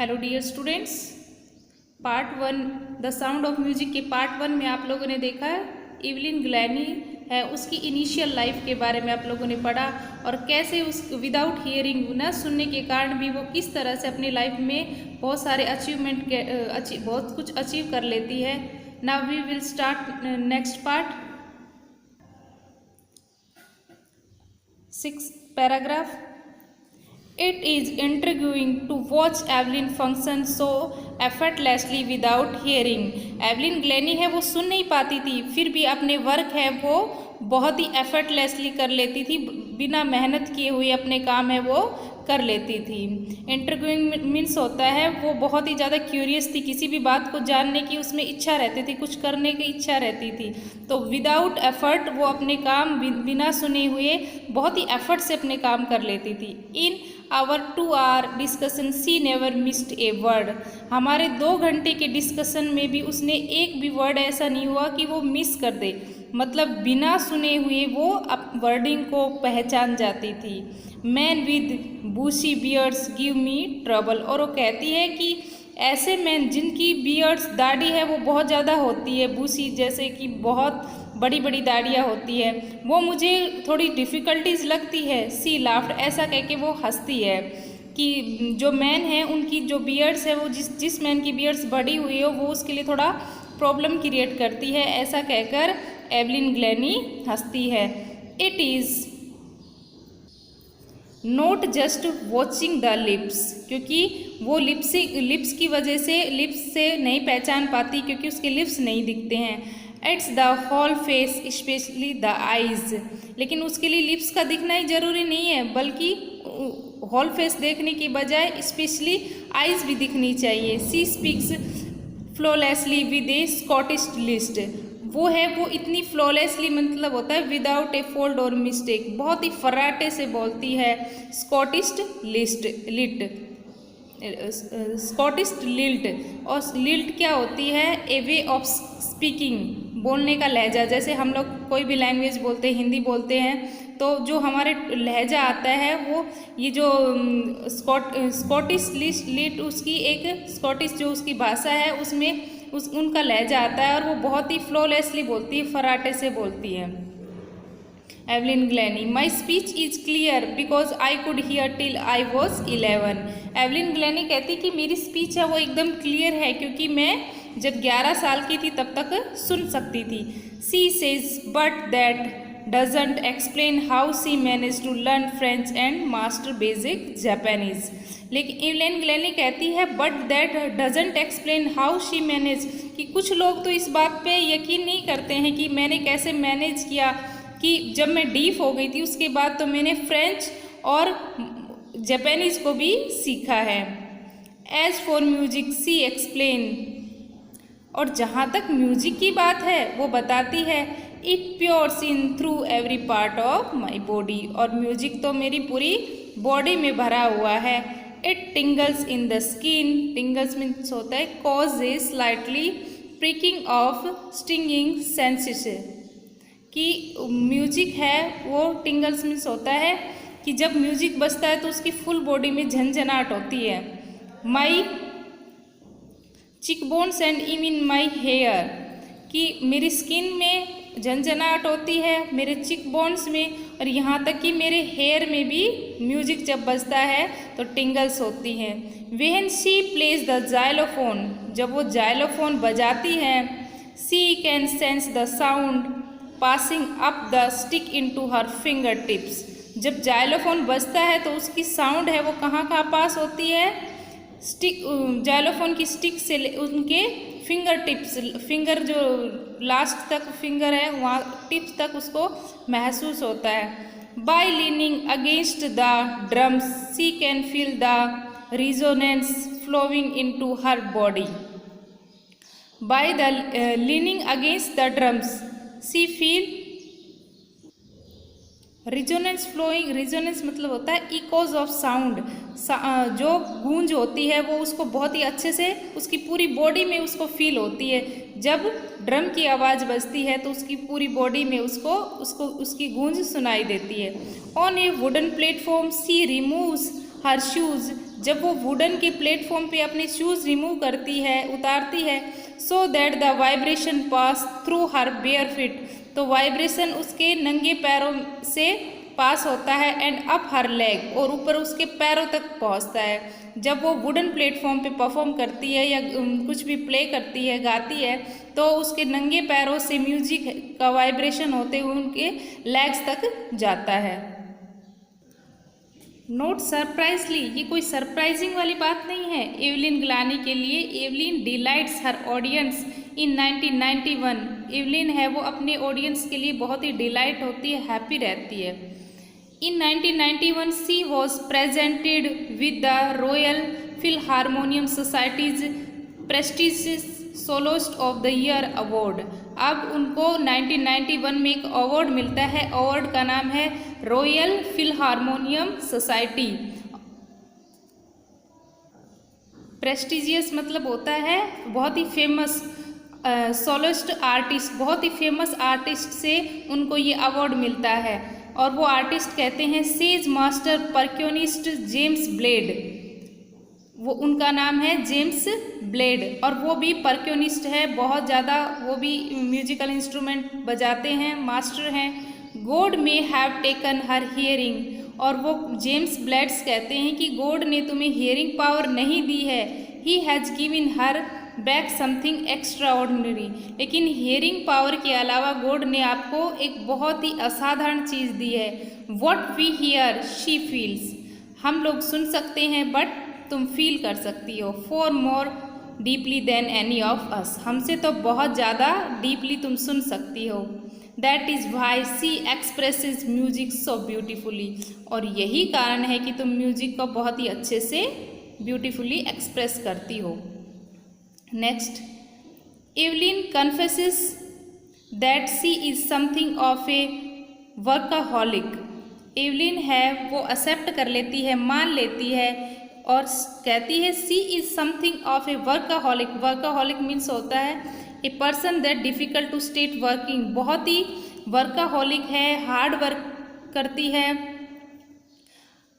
Hello dear students, part one the sound of music के part one में आप लोगों ने देखा है इवलिन ग्लैनी है, उसकी इनिशियल लाइफ के बारे में आप लोगों ने पढ़ा और कैसे उस विदाउट हियरिंग न सुनने के कारण भी वो किस तरह से अपनी लाइफ में बहुत सारे अचीवमेंट बहुत कुछ अचीव कर लेती है। Now we will start next part. 6th paragraph. It is intriguing to watch Evelyn function so effortlessly without hearing. Evelyn Glennie है वो सुन नहीं पाती थी, फिर भी अपने वर्क है वो बहुत ही एफर्टलेसली कर लेती थी, बिना मेहनत किए हुए अपने काम है वो कर लेती थी। इंटरव्यूइंग मीन्स होता है वो बहुत ही ज़्यादा क्यूरियस थी, किसी भी बात को जानने की उसमें इच्छा रहती थी, कुछ करने की इच्छा रहती थी, तो विदाउट एफर्ट वो अपने काम बिना सुने हुए बहुत ही एफर्ट से अपने काम कर लेती थी। In our 2 hour discussion she never missed a word. हमारे 2 घंटे के डिस्कशन में भी उसने एक भी वर्ड ऐसा नहीं हुआ कि वो मिस कर दे, मतलब बिना सुने हुए वो वर्डिंग को पहचान जाती थी। Man with bushy beards give me trouble, और वो कहती है कि ऐसे मैन जिनकी बियर्ड्स दाढ़ी है वो बहुत ज़्यादा होती है, बूशी जैसे कि बहुत बड़ी बड़ी दाढ़ियाँ होती है, वो मुझे थोड़ी डिफ़िकल्टीज लगती है। सी लाफ्ट, ऐसा कह के वो हंसती है कि जो मैन है उनकी जो बियर्ड्स है वो जिस मैन की बियर्ड्स बड़ी हुई हो वो उसके लिए थोड़ा प्रॉब्लम क्रिएट करती है, ऐसा कहकर एवलिन ग्लैनी हंसती है। It is not just watching the lips, क्योंकि वो लिप्स की वजह से लिप्स से नहीं पहचान पाती, क्योंकि उसके लिप्स नहीं दिखते हैं। It's the whole face especially the eyes, लेकिन उसके लिए लिप्स का दिखना ही जरूरी नहीं है, बल्कि होल फेस देखने की बजाय स्पेशली आइज़ भी दिखनी चाहिए। She speaks flawlessly with a Scottish list, वो है वो इतनी फ्लॉलेसली मतलब होता है विदाउट ए फोल्ड और मिस्टेक, बहुत ही फर्राटे से बोलती है। स्कॉटिश लिल्ट, और लिल्ट क्या होती है? ए वे ऑफ स्पीकिंग, बोलने का लहजा। जैसे हम लोग कोई भी लैंग्वेज बोलते हैं, हिंदी बोलते हैं, तो जो हमारे लहजा आता है वो ये जो स्कॉटिश लिट उसकी एक स्कॉटिश जो उसकी भाषा है उसमें उनका लहजा आता है, और वो बहुत ही फ्लॉलेसली बोलती है, फराटे से बोलती है। Evelyn Glennie, my speech is clear because I could hear till I was 11। Evelyn Glennie कहती कि मेरी स्पीच है वो एकदम क्लियर है, क्योंकि मैं जब 11 साल की थी तब तक सुन सकती थी। She says but that doesn't explain how she manage to learn French and master basic Japanese. लेकिन एवलिन ग्लैनी कहती है but that doesn't explain how she manage, कि कुछ लोग तो इस बात पे यकीन नहीं करते हैं कि मैंने कैसे मैनेज किया, कि जब मैं डीफ हो गई थी उसके बाद तो मैंने फ्रेंच और जापानीज को भी सीखा है। As for music she explain, और जहाँ तक म्यूजिक की बात है वो बताती है it pours in through every part of my body, और म्यूजिक तो मेरी पूरी बॉडी में भरा हुआ है। It tingles in the skin, tingles means होता है cause a slightly pricking of stinging sensation, कि म्यूजिक है वो टिंगल्स मीन्स होता है कि जब म्यूजिक बजता है तो उसकी फुल बॉडी में झंझनाहट होती है। माई चिकबोन्स एंड इवन माई हेयर, कि मेरी स्किन में झंझनाहट होती है, मेरे चिकबोन्स में, और यहाँ तक कि मेरे हेयर में भी म्यूजिक जब बजता है तो टिंगल्स होती हैं। When she plays the xylophone, जब वो जाइलोफोन बजाती है, she can sense the sound passing up the stick into her finger tips. जब जाइलोफोन बजता है तो उसकी साउंड है वो कहाँ पास होती है? स्टिक, जाइलोफोन की स्टिक से उनके फिंगर टिप्स, फिंगर जो लास्ट तक फिंगर है वहाँ टिप्स तक उसको महसूस होता है। By leaning against the drums she can feel the resonance flowing into her body. By the leaning against the drums she feel resonance flowing, resonance मतलब होता है इकोज ऑफ साउंड, जो गूंज होती है वो उसको बहुत ही अच्छे से उसकी पूरी बॉडी में उसको फील होती है। जब ड्रम की आवाज़ बजती है तो उसकी पूरी बॉडी में उसको उसकी गूंज सुनाई देती है। On a wooden platform she removes her shoes जब वो वुडन के प्लेटफॉर्म पे अपने शूज़ रिमूव करती है, उतारती है, so that the vibration pass through her bare feet, तो वाइब्रेशन उसके नंगे पैरों से पास होता है एंड अप हर लेग, और ऊपर उसके पैरों तक पहुंचता है। जब वो वुडन प्लेटफॉर्म पे परफॉर्म करती है या कुछ भी प्ले करती है, गाती है, तो उसके नंगे पैरों से म्यूजिक का वाइब्रेशन होते हुए उनके लेग्स तक जाता है। नोट सरप्राइजली, ये कोई सरप्राइजिंग वाली बात नहीं है एवलिन ग्लानी के लिए। Evelyn delights her audience in 1991। Evelyn है वो अपने ऑडियंस के लिए बहुत ही डिलाइट होती है, हैप्पी रहती है। In 1991 she was presented with the Royal Philharmonic Society's prestigious soloist of the year award. अब उनको 1991 में एक अवार्ड मिलता है, अवार्ड का नाम है रॉयल फिलहारमोनियम सोसाइटी। प्रेस्टिजियस मतलब होता है बहुत ही फेमस, सोलोस्ट आर्टिस्ट, बहुत ही फेमस आर्टिस्ट से उनको ये अवार्ड मिलता है, और वो आर्टिस्ट कहते हैं सेज मास्टर परक्यूनिस्ट जेम्स ब्लेड। वो उनका नाम है जेम्स ब्लेड, और वो भी परक्यूनिस्ट है, बहुत ज़्यादा वो भी म्यूजिकल इंस्ट्रूमेंट बजाते हैं, मास्टर हैं। God may have taken her hearing, और वो जेम्स ब्लेड्स कहते हैं कि गॉड ने तुम्हें हियरिंग पावर नहीं दी है, he has given her back something extra ordinary, लेकिन हियरिंग पावर के अलावा गॉड ने आपको एक बहुत ही असाधारण चीज़ दी है। What we hear she feels, हम लोग सुन सकते हैं बट तुम फील कर सकती हो। For more deeply than any of us, हमसे तो बहुत ज़्यादा डीपली तुम सुन सकती हो। That is why she expresses music so beautifully, और यही कारण है कि तुम म्यूजिक को बहुत ही अच्छे से ब्यूटिफुली एक्सप्रेस करती हो। Next, Evelyn confesses that she is something of a workaholic. Evelyn है वो एक्सेप्ट कर लेती है, मान लेती है और कहती है she is something of a workaholic. Workaholic means होता है a person that difficult to state working, बहुत ही वर्काहॉलिक है, हार्ड वर्क करती है।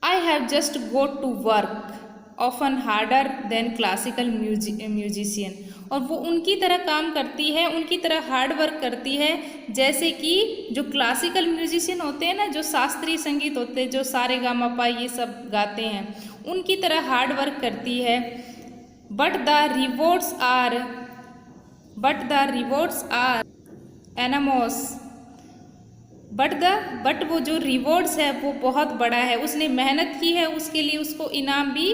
I have just go to work often harder than classical musician, और वो उनकी तरह काम करती है, उनकी तरह हार्ड वर्क करती है जैसे कि जो क्लासिकल म्यूजिशियन होते हैं ना, जो शास्त्रीय संगीत होते हैं, जो सारे गामा पा ये सब गाते हैं, उनकी तरह हार्ड वर्क करती है। But the rewards are enormous, but वो जो रिवॉर्ड्स है वो बहुत बड़ा है, उसने मेहनत की है, उसके लिए उसको इनाम भी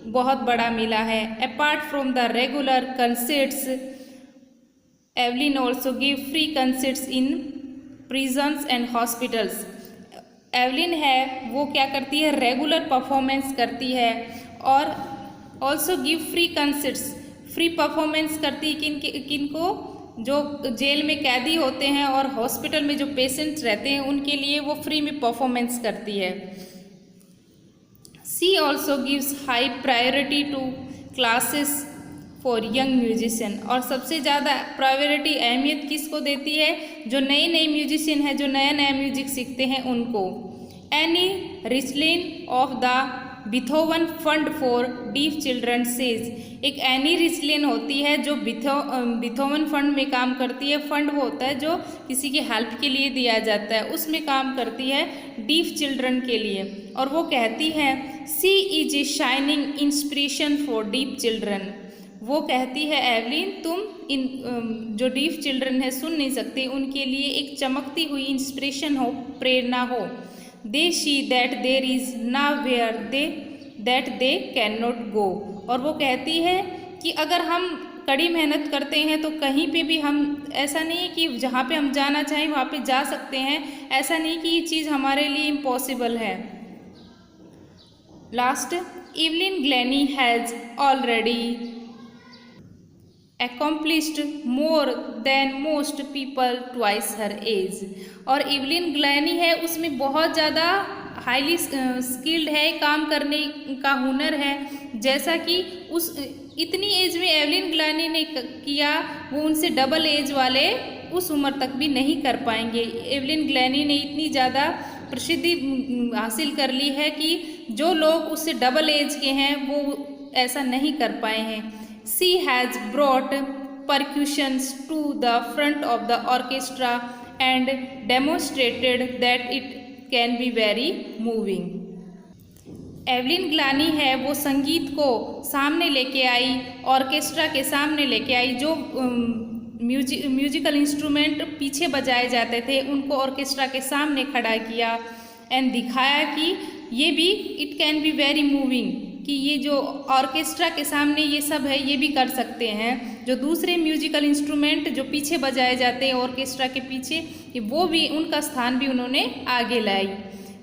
बहुत बड़ा मिला है। Apart from the regular concerts, Evelyn also give free concerts in prisons and hospitals. Evelyn है वो क्या करती है, रेगुलर परफॉर्मेंस करती है, और also give free concerts, free performance करती है किनको, जो जेल में कैदी होते हैं और हॉस्पिटल में जो पेशेंट्स रहते हैं उनके लिए वो फ्री में परफॉर्मेंस करती है। She also gives high priority to classes for young musician, और सबसे ज़्यादा प्रायोरिटी अहमियत किसको देती है, जो नए नए म्यूजिशियन हैं, जो नया नया म्यूजिक सीखते हैं उनको। Any रिचलिन of the बिथोवन fund for deaf children says, एक एनी रिचलिन होती है जो बिथोवन फंड में काम करती है। फंड वो होता है जो किसी की हेल्प के लिए दिया जाता है, उसमें काम करती है डीफ चिल्ड्रन के लिए, और वो कहती है she is a shining inspiration for deaf children. वो कहती है एवलिन तुम इन जो डीफ चिल्ड्रन है सुन नहीं सकते, उनके लिए एक चमकती हुई इंस्पिरेशन हो, प्रेरणा हो। They she that there is nowhere that they can not go, और वो कहती है कि अगर हम कड़ी मेहनत करते हैं तो कहीं पे भी हम, ऐसा नहीं है कि जहाँ पे हम जाना चाहें वहाँ पे जा सकते हैं, ऐसा नहीं कि ये चीज़ हमारे लिए इम्पॉसिबल है। Last, Evelyn Glennie has already accomplished more than most people twice her age, और एवलिन ग्लैनी है उसमें बहुत ज़्यादा हाईली स्किल्ड है, काम करने का हुनर है, जैसा कि उस इतनी एज में एवलिन ग्लैनी ने किया वो उनसे डबल एज वाले उस उम्र तक भी नहीं कर पाएंगे। एवलिन ग्लैनी ने इतनी ज़्यादा प्रसिद्धि हासिल कर ली है कि जो लोग उससे डबल एज के हैं वो ऐसा नहीं कर पाए हैं। She has brought percussions to the front of the orchestra and demonstrated that it can be very moving. Evelyn Glennie है वो संगीत को सामने लेके आई, ऑर्केस्ट्रा के सामने लेके आई। जो म्यूजिकल इंस्ट्रूमेंट पीछे बजाए जाते थे उनको ऑर्केस्ट्रा के सामने खड़ा किया एंड दिखाया कि ये भी it can be very moving, कि ये जो ऑर्केस्ट्रा के सामने ये सब है ये भी कर सकते हैं। जो दूसरे म्यूजिकल इंस्ट्रूमेंट जो पीछे बजाए जाते हैं ऑर्केस्ट्रा के पीछे, वो भी उनका स्थान भी उन्होंने आगे लाई।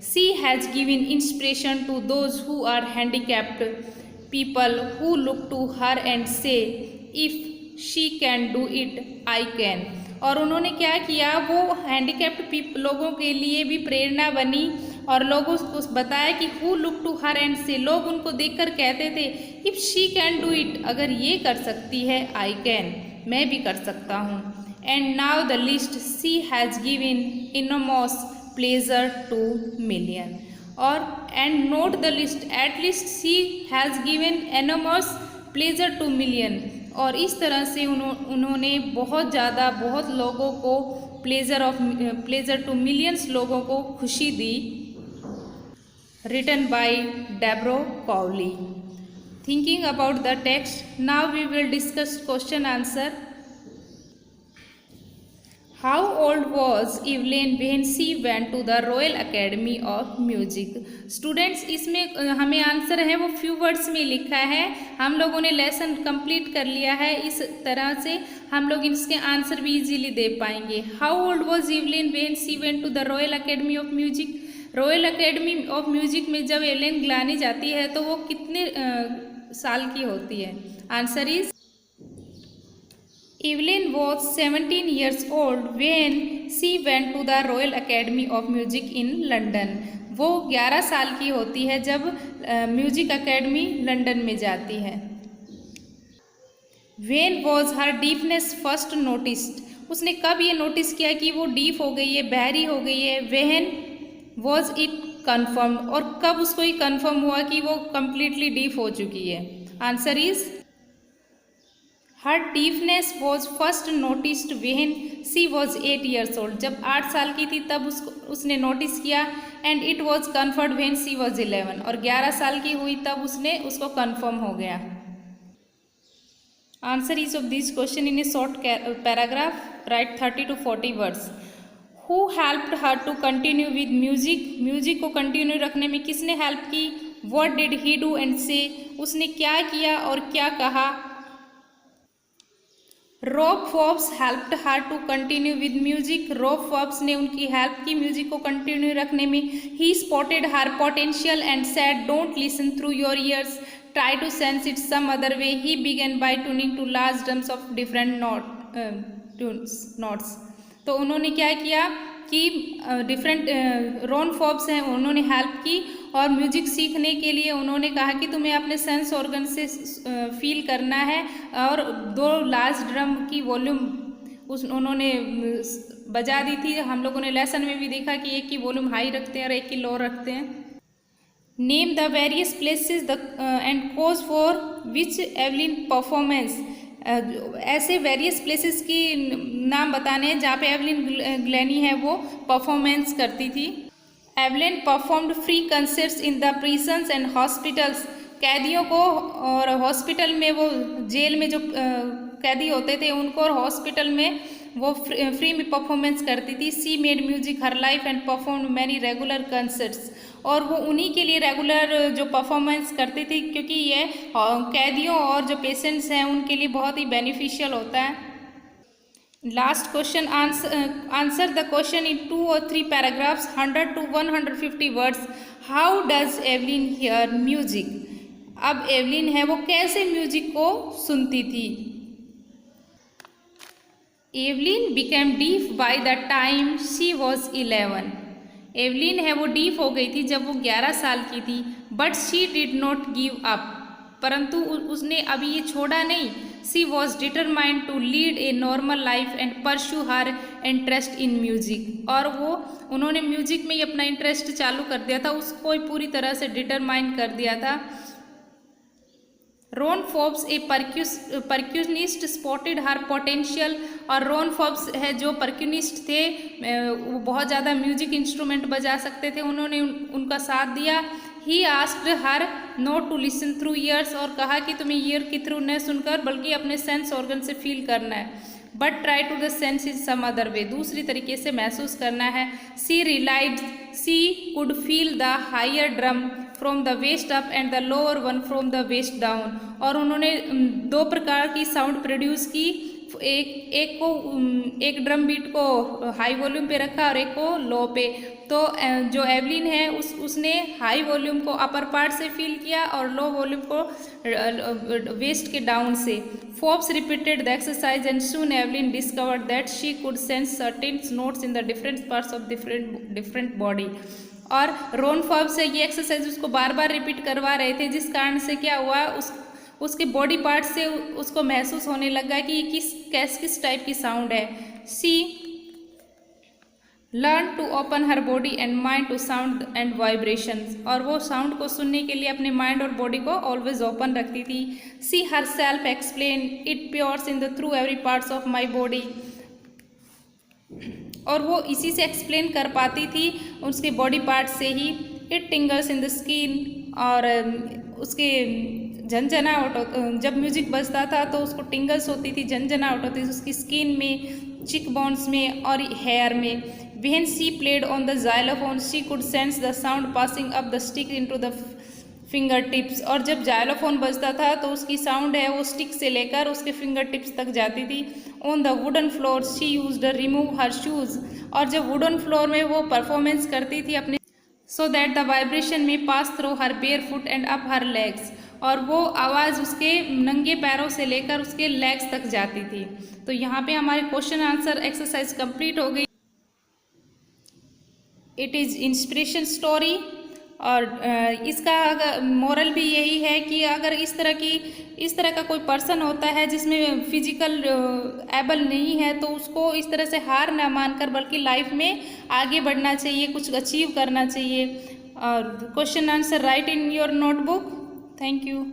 She has given inspiration to those who are handicapped people who look to her and say if she can do it I can. और उन्होंने क्या किया, वो हैंडीकैप्ड लोगों के लिए भी प्रेरणा बनी और लोगों को बताया कि who look to her and say, लोग उनको देखकर कहते थे if she can do it, अगर ये कर सकती है आई कैन, मैं भी कर सकता हूँ। And now the least she has given enormous pleasure to million. और and not the least at least she has given enormous pleasure to million. और इस तरह से उन्होंने बहुत ज़्यादा बहुत लोगों को प्लेजर टू मिलियंस लोगों को खुशी दी। Written by Deborah Cowley. Thinking about the text, now we will discuss question answer. How old was Evelyn when she went to the Royal Academy of Music? Students, इसमें हमें answer है वो few words में लिखा है। हम लोगों ने लेसन कंप्लीट कर लिया है, इस तरह से हम लोग इसके आंसर भी इजीली दे पाएंगे। How old was Evelyn when she went to the Royal Academy of Music? Royal academy of music में जब एवलिन ग्लानी जाती है तो वो कितने साल की होती है? Answer is Evelyn was 17 years old when she went to the Royal Academy of Music in London. वो 11 साल की होती है जब म्यूजिक अकेडमी लंदन में जाती है। When was her deafness first noticed? उसने कब ये नोटिस किया कि वो डीफ हो गई है, बहरी हो गई है? When was it confirmed? और कब उसको ये कन्फर्म हुआ कि वो कम्प्लीटली डीफ हो चुकी है? Answer is her deafness was first noticed when she was 8 years old. जब 8 साल की थी तब उसने नोटिस किया। And it was conferred when she was 11. और 11 साल की हुई तब उसने उसको कन्फर्म हो गया। Answer is of this question in A short paragraph, right 30 to 40 words. Who helped her to continue with music? Music को कंटिन्यू रखने में किसने हेल्प की? What did he do and say? उसने क्या किया और क्या कहा? Rob Forbes helped her to continue with music. Rob Forbes ने उनकी हेल्प की म्यूजिक को कंटिन्यू रखने में. He spotted her potential and said don't listen through your ears, try to sense it some other way. He began by tuning two large drums of different notes. तो उन्होंने क्या किया कि different Ron Forbes हैं उन्होंने help की और music सीखने के लिए उन्होंने कहा कि तुम्हें अपने सेंस ऑर्गन से फील करना है और 2 लार्ज ड्रम की वॉल्यूम उन्होंने बजा दी थी. हम लोगों ने लेसन में भी देखा कि एक की वॉल्यूम हाई रखते हैं और एक की लो रखते हैं. Name the various places and cause for which Evelyn performance. ऐसे वेरियस प्लेसेस की नाम बताने हैं जहाँ पे एवलिन ग्लानी है वो परफॉर्मेंस करती थी. Evelyn performed free concerts in the prisons and hospitals. कैदियों को और हॉस्पिटल में वो जेल में जो कैदी होते थे उनको और हॉस्पिटल में वो फ्री में परफॉर्मेंस करती थी. सी made music her life and performed many regular concerts. और वो उन्हीं के लिए रेगुलर जो परफॉर्मेंस करती थी क्योंकि ये कैदियों और जो पेशेंट्स हैं उनके लिए बहुत ही बेनिफिशियल होता है. Last question, answer the question in 2 or 3 paragraphs, 100 to 150 words. How does Evelyn here music. अब एवलिन है वो कैसे म्यूजिक को सुनती थी. Evelyn became deaf by the time she was 11. Evelyn है वो डीफ हो गई थी जब वो 11 साल की थी. But she did not give up. परंतु उसने अभी ये छोड़ा नहीं. She was determined to lead a normal life and pursue her interest in music. और वो उन्होंने म्यूजिक में ही अपना इंटरेस्ट चालू कर दिया था, उसको पूरी तरह से डिटरमाइन कर दिया था। रोन फोर्ब्स ए परक्यूनिस्ट स्पॉटेड हर पोटेंशियल। और रोन फोर्ब्स है जो परक्यूनिस्ट थे, वो बहुत ज़्यादा म्यूजिक इंस्ट्रूमेंट बजा सकते थे, उन्होंने उनका साथ दिया। He asked her not to listen through ears. और कहा कि तुम्हें ईयर के थ्रू न सुनकर बल्कि अपने सेंस ऑर्गन से फील करना है। But try to the sense in some other way, दूसरी तरीके से महसूस करना है। She relied she could feel the higher drum from the waist up and the lower one from the waist down. और उन्होंने दो प्रकार की साउंड प्रोड्यूस की, एक ड्रम बीट को हाई वॉल्यूम पे रखा और एक को लो पे। तो जो एवलिन है उसने हाई वॉल्यूम को अपर पार्ट से फील किया और लो वॉल्यूम को वेस्ट के डाउन से। Forbes repeated the exercise and soon Evelyn discovered that she could sense certain notes in the different parts of different body. और रोन फोर्ब्स से ये एक्सरसाइज उसको बार बार रिपीट करवा रहे थे, जिस कारण से क्या हुआ, उसके बॉडी पार्ट से उसको महसूस होने लगा कि किस टाइप की साउंड है। She learned to open her body and mind to sound and vibrations. और वो साउंड को सुनने के लिए अपने माइंड और बॉडी को ऑलवेज ओपन रखती थी। She herself explain it pours in the through every parts of my body. और वो इसी से एक्सप्लेन कर पाती थी उसके बॉडी पार्ट से ही। It tingles in the skin. और उसके झंझनाहट, जब म्यूजिक बजता था तो उसको टिंगल्स होती थी, झंझनाहट होती थी उसकी स्किन में, चिक बोन्स में और हेयर में। When she played on the xylophone she could sense the sound passing up the stick into the finger tips. और जब जाइलोफोन बजता था तो उसकी साउंड है वो स्टिक से लेकर उसके फिंगर टिप्स तक जाती थी। On the wooden floor she used remove her shoes. और जब वुडन फ्लोर में वो परफॉर्मेंस करती थी अपने, सो दैट द वाइब्रेशन में पास through her bear foot and up her legs. और वो आवाज़ उसके नंगे पैरों से लेकर उसके लेग्स तक जाती थी। तो यहाँ पे हमारे क्वेश्चन आंसर एक्सरसाइज कंप्लीट हो गई। It is inspiration story. और इसका मोरल भी यही है कि अगर इस तरह का कोई पर्सन होता है जिसमें फिजिकल एबल नहीं है तो उसको इस तरह से हार ना मानकर बल्कि लाइफ में आगे बढ़ना चाहिए, कुछ अचीव करना चाहिए। और question answer right in your notebook. Thank you.